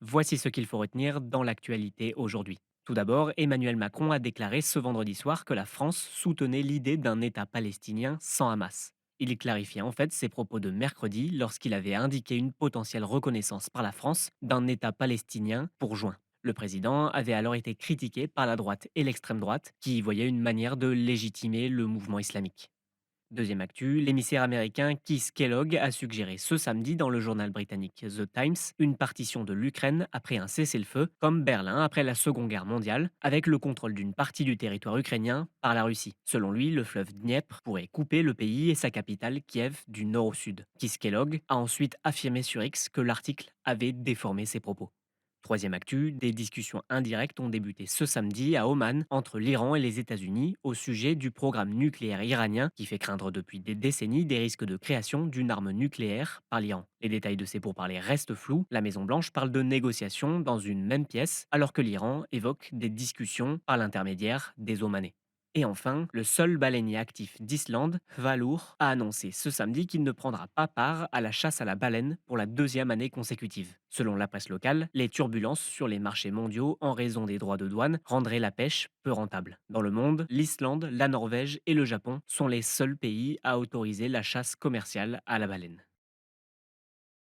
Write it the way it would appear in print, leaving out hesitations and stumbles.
Voici ce qu'il faut retenir dans l'actualité aujourd'hui. Tout d'abord, Emmanuel Macron a déclaré ce vendredi soir que la France soutenait l'idée d'un État palestinien sans Hamas. Il clarifiait en fait ses propos de mercredi lorsqu'il avait indiqué une potentielle reconnaissance par la France d'un État palestinien pour juin. Le président avait alors été critiqué par la droite et l'extrême droite qui y voyaient une manière de légitimer le mouvement islamique. Deuxième actu, l'émissaire américain Keith Kellogg a suggéré ce samedi dans le journal britannique The Times une partition de l'Ukraine après un cessez-le-feu, comme Berlin après la Seconde Guerre mondiale, avec le contrôle d'une partie du territoire ukrainien par la Russie. Selon lui, le fleuve Dniepr pourrait couper le pays et sa capitale, Kiev, du nord au sud. Keith Kellogg a ensuite affirmé sur X que l'article avait déformé ses propos. Troisième actu, des discussions indirectes ont débuté ce samedi à Oman entre l'Iran et les États-Unis au sujet du programme nucléaire iranien qui fait craindre depuis des décennies des risques de création d'une arme nucléaire par l'Iran. Les détails de ces pourparlers restent flous. La Maison-Blanche parle de négociations dans une même pièce alors que l'Iran évoque des discussions par l'intermédiaire des Omanais. Et enfin, le seul baleinier actif d'Islande, Valur, a annoncé ce samedi qu'il ne prendra pas part à la chasse à la baleine pour la deuxième année consécutive. Selon la presse locale, les turbulences sur les marchés mondiaux en raison des droits de douane rendraient la pêche peu rentable. Dans le monde, l'Islande, la Norvège et le Japon sont les seuls pays à autoriser la chasse commerciale à la baleine.